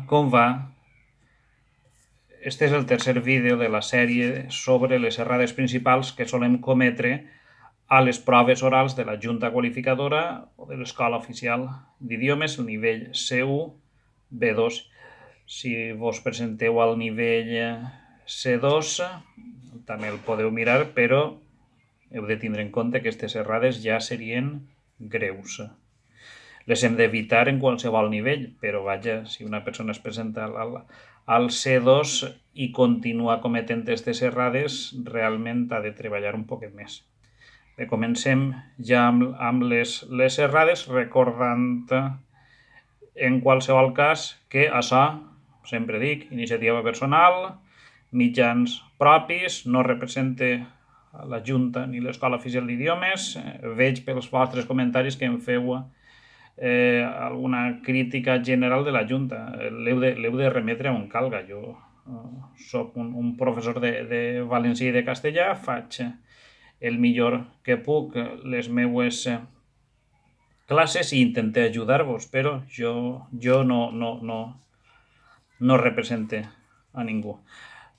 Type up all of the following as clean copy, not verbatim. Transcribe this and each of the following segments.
com va? Este és el tercer vídeo de la sèrie sobre les errades principals que solem cometre a les proves orals de la Junta Qualificadora o de l'Escola Oficial d'Idiomes, el nivell C1, B2. Si vos presenteu al nivell C2, també el podeu mirar, però heu de tindre en compte que aquestes errades ja serien greus. Les hem d'evitar en qualsevol nivell, però vaja, si una persona es presenta al C2 i continua cometent aquestes errades, realment ha de treballar un poquet més. Bé, comencem ja amb les errades, recordant en qualsevol cas que això, sempre dic, iniciativa personal, mitjans propis, no representa la Junta ni l'Escola Oficial d'Idiomes. Veig pels vostres comentaris que em feu alguna crítica general de la Junta. L'heu de remetre on calga. Jo soc un professor de valencià i de castellà, faig el millor que puc les meues classes i intenté ajudar-vos, però jo no represente a ningú.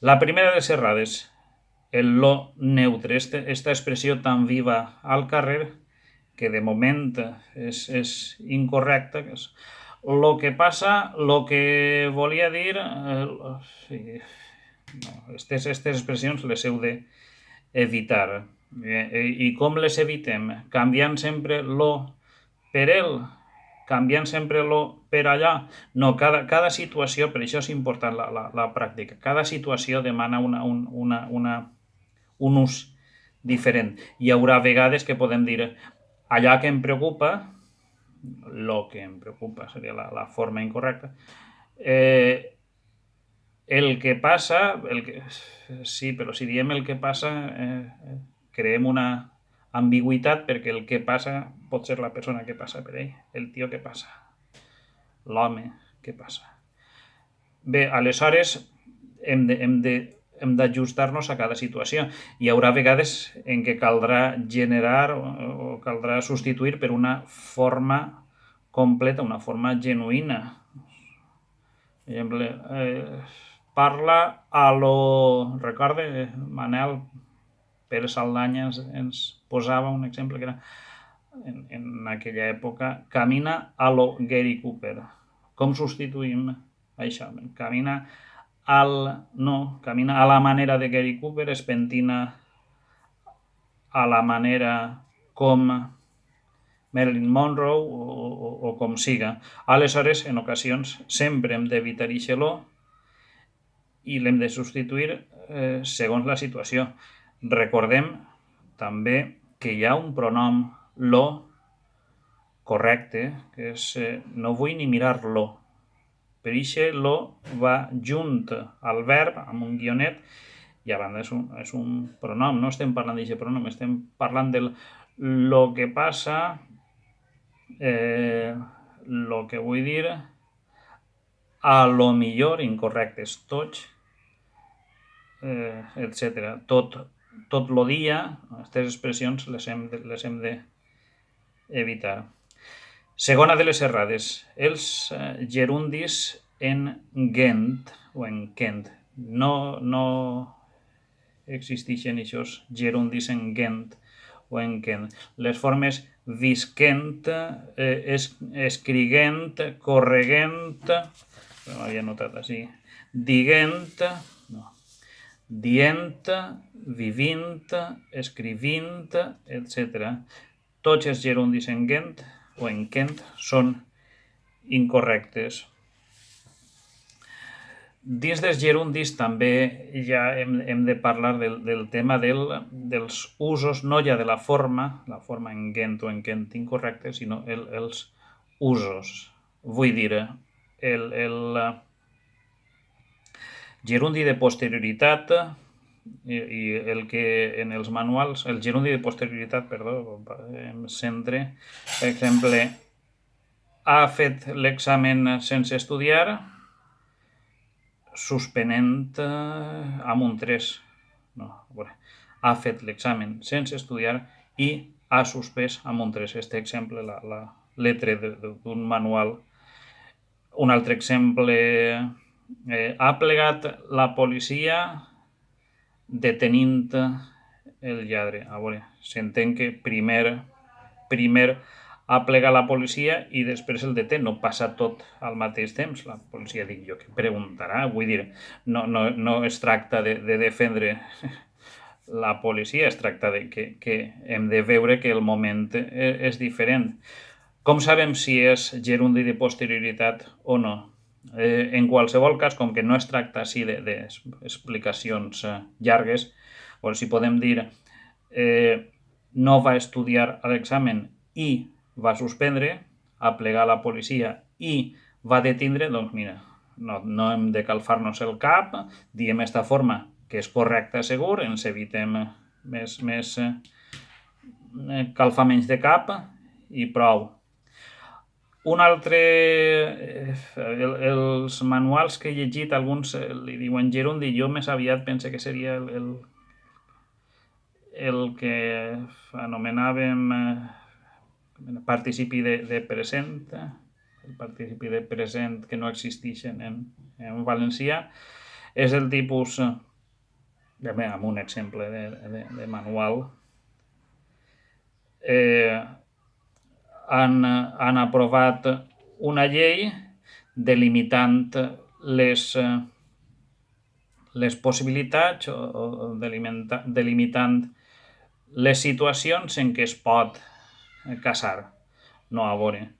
La primera de les errades, el lo neutre, esta expressió tan viva al carrer que de moment és incorrecta, que és lo que passa, lo que volia dir. Aquestes expressions les heu d'evitar. I com les evitem? Canviant sempre lo per el, canviant sempre lo per allà. No, cada situació, per això és important la pràctica, cada situació demana un ús diferent. Hi haurà vegades que podem dir allà que em preocupa, lo que em preocupa seria la forma incorrecta, el que passa, sí, però si diem el que passa, creem una ambigüitat, perquè el que passa pot ser la persona que passa per ell, el tio que passa, l'home que passa. Bé, aleshores hem d'ajustar-nos a cada situació. Hi haurà vegades en què caldrà generar o caldrà substituir per una forma completa, una forma genuïna. Per exemple, parla a lo... Recorde, Manel Pere Saldanya ens posava un exemple que era en aquella època, camina a lo Gary Cooper. Com substituïm això? Camina a la manera de Gary Cooper, es pentina a la manera com Marilyn Monroe o com siga. Aleshores, en ocasions, sempre hem d'evitar això i l'hem de substituir segons la situació. Recordem també que hi ha un pronom lo correcte, que és no vull ni mirar-lo. Per això lo va junt al verb amb un guionet i a banda és un pronom, no estem parlant d'aquest pronom, estem parlant del lo que passa, lo que vull dir, a lo millor, incorrectes tots, etc. Tot lo dia, aquestes expressions les hem d'evitar. Segona de les errades, els gerundis en gent o en kent. No existeixen aquests gerundis en gent o en kent. Les formes visquent, escriguent, correguent, m'havia notat així, diguent, dient, vivint, escrivint, etc. Tots els gerundis en gent o en kent són incorrectes. Dins dels gerundis també ja hem de parlar del tema dels usos, no ja de la forma en gent o en kent incorrecte, sinó els usos. Vull dir, el gerundi de posterioritat i el que en els manuals, el gerundi de posterioritat, em centre, per exemple, ha fet l'examen sense estudiar, suspenent amb un 3. Ha fet l'examen sense estudiar i ha suspès amb un 3. Este exemple, la letra d'un manual Un altre exemple, ha plegat la policia detenint el lladre. A veure, s'entén que primer ha plegat la policia i després el detén, no passa tot al mateix temps. La policia, dic jo, que preguntarà, vull dir, no es tracta de defendre la policia, es tracta de que hem de veure que el moment és diferent. Com sabem si és gerundi de posterioritat o no? En qualsevol cas, com que no es tracta així d'explicacions llargues, o si podem dir no va estudiar a l'examen i va suspendre, aplegar la policia i va detindre, doncs mira, no hem de calfar-nos el cap, diem d'esta forma que és correcte segur, ens evitem més calfaments de cap i prou. Un altre, els manuals que he llegit, alguns li diuen gerundi, jo més aviat pense que seria el que anomenàvem participi de present, el participi de present que no existeix en valencià, és el tipus, amb un exemple de manual, han aprovat una llei delimitant les possibilitats o delimitant les situacions en què es pot casar. No, a veure,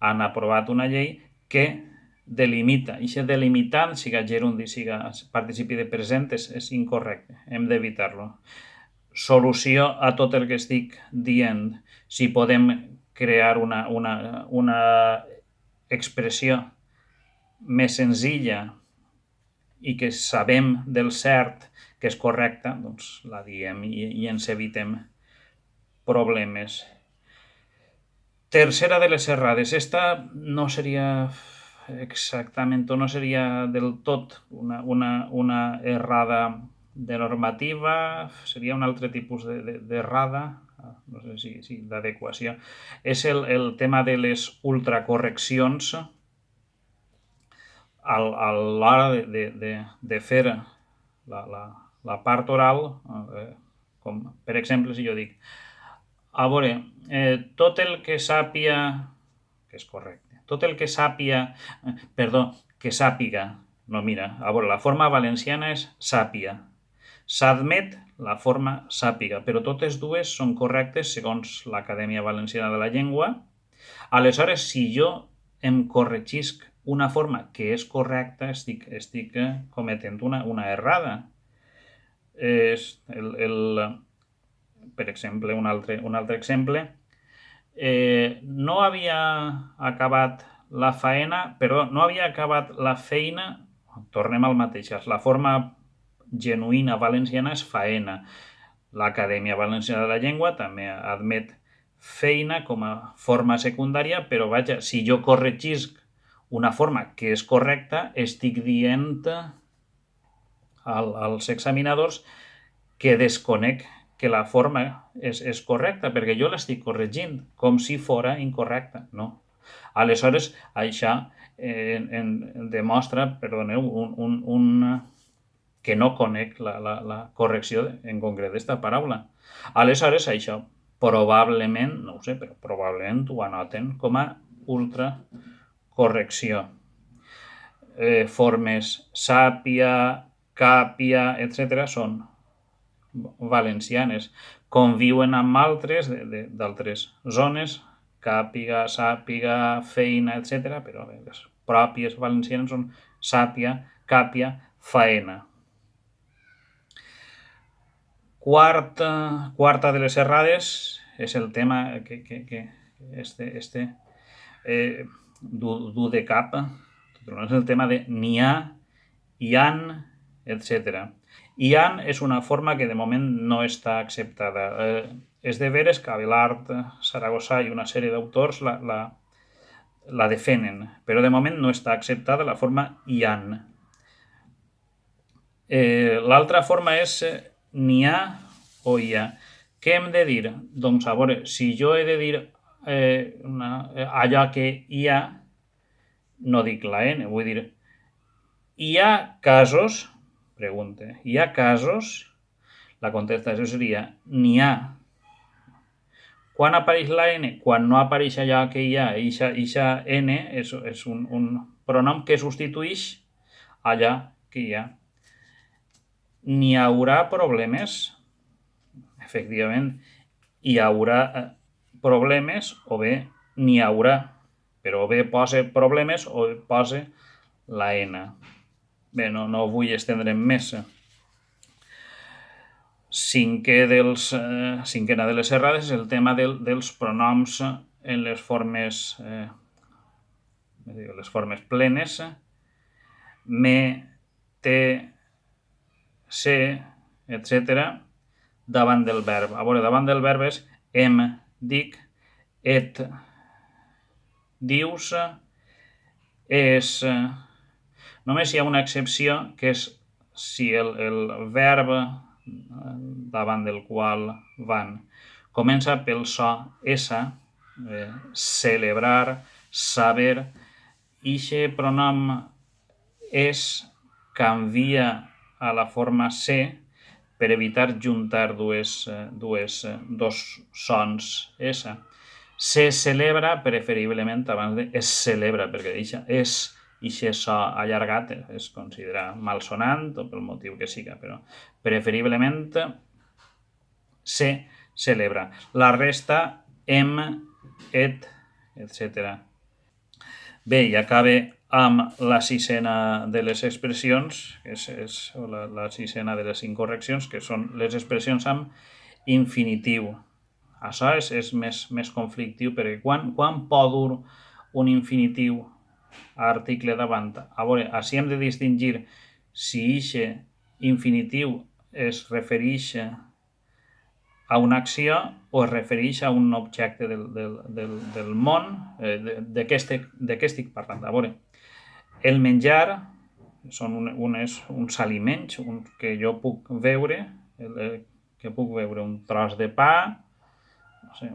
han aprovat una llei que delimita, i aquest delimitant, siga gerundi, siga participi de present, és incorrecte, hem d'evitar-lo. Solució a tot el que estic dient, si podem crear una expressió més senzilla i que sabem del cert que és correcta, doncs la diem i ens evitem problemes. Tercera de les errades. Esta no seria exactament, o no seria del tot una errada de normativa, seria un altre tipus d'errada, no sé si d'adequació. És el tema de les ultracorreccions a l'hora de fer la part oral, com per exemple si jo dic, a veure, tot el que sàpia, que és correcte, tot el que sàpia, que sàpiga, no, mira, a veure, la forma valenciana és sàpia, s'admet la forma sàpiga, però totes dues són correctes segons l'Acadèmia Valenciana de la Llengua. Aleshores, si jo em corregisc una forma que és correcta, estic cometent una errada. Per exemple, un altre exemple, no havia acabat la faena, no havia acabat la feina, tornem al mateix, la forma genuïna valenciana és faena. L'Acadèmia Valenciana de la Llengua també admet feina com a forma secundària, però vaja, si jo corregisc una forma que és correcta, estic dient als examinadors que desconec que la forma és correcta, perquè jo l'estic corregint, com si fora incorrecta. No. Aleshores, això demostra, perdoneu, que no conec la correcció en concret d'esta paraula. Aleshores, això probablement, no ho sé, però probablement ho anoten com a ultracorrecció. Formes sàpia, càpia, etc. són valencianes. Conviuen amb altres d'altres zones, càpiga, sàpiga, feina, etc. Però les pròpies valencianes són sàpia, càpia, faena. Quarta de les errades és el tema que dur de cap, és el tema de n'hi ha, hi han, etc. Hi han és una forma que de moment no està acceptada. És de veres que Abelard, Saragossa i una sèrie d'autors la defenen, però de moment no està acceptada la forma hi han. L'altra forma és n'hi ha o hi ha. Què hem de dir? Doncs, a veure, si jo he de dir allò que hi ha, no dic la N, vull dir, hi ha casos, pregunta, hi ha casos, la contestació seria n'hi ha. Quan apareix la N? Quan no apareix allò que hi ha, eixa N és un pronom que substitueix allò que hi ha. N'hi haurà problemes? Efectivament, hi haurà problemes o bé n'hi haurà, però o bé posa problemes o posa la N. Bé, no vull estendre'm més. Cinquena de les errades és el tema dels pronoms en les formes plenes. Me, te, se, etc. davant del verb. A veure, davant del verb és em, dic, et, dius, és. Només hi ha una excepció, que és si el verb davant del qual van comença pel so S, celebrar, saber, ixe pronom és canvia a la forma C per evitar juntar dos sons S. Se celebra, preferiblement, abans de es celebra, perquè ixe so allargat es considera malsonant o pel motiu que siga, però preferiblement se celebra. La resta, em, et, etc. Bé, i acabe amb la sisena de les expressions, que és la sisena de les incorreccions, que són les expressions amb infinitiu. Això és més conflictiu, perquè quan pot dur un infinitiu article davant? A veure, així hem de distingir si ixe infinitiu es refereix a una acció o es refereix a un objecte del món. De què estic parlant? A veure, el menjar són uns aliments que jo puc veure, que puc veure un tros de pa, no sé,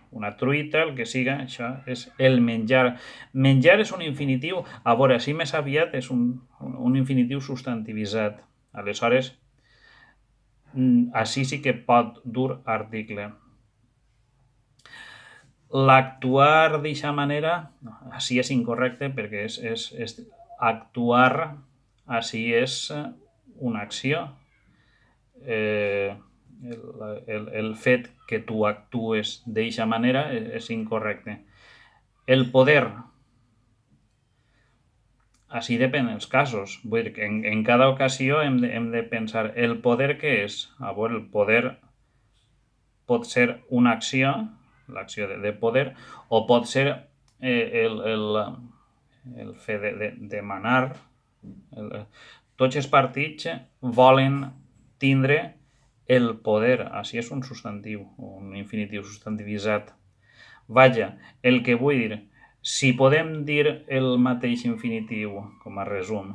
una truita, el que siga, això és el menjar. Menjar és un infinitiu, a veure, així més aviat és un infinitiu substantivitzat. Aleshores, així sí que pot dur article. L'actuar d'aquesta manera, així és incorrecte, perquè és actuar, així és una acció. El fet que tu actues d'aquesta manera és incorrecte. El poder, així depèn dels casos. Vull dir que en cada ocasió hem de pensar, el poder què és? A veure, el poder pot ser una acció, l'acció de poder, o pot ser el fet de demanar. Tots els partits volen tindre el poder, així és un substantiu, un infinitiu substantivitzat. Vaja, el que vull dir, si podem dir el mateix infinitiu, com a resum,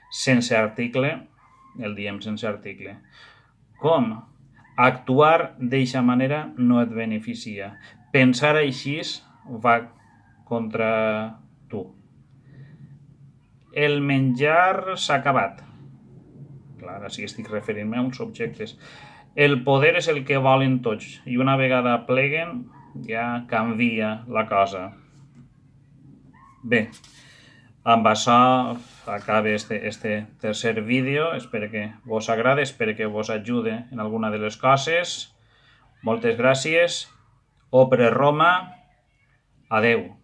sense article, el diem sense article. Com? Actuar d'aquesta manera no et beneficia. Pensar així va contra tu. El menjar s'ha acabat. Clar, així estic referint-me a uns objectes. El poder és el que volen tots, i una vegada pleguen ja canvia la cosa. Bé, amb això acaba este tercer vídeo. Espero que vos agrade, espero que vos ajude en alguna de les coses. Moltes gràcies. Opre Roma. Adeu.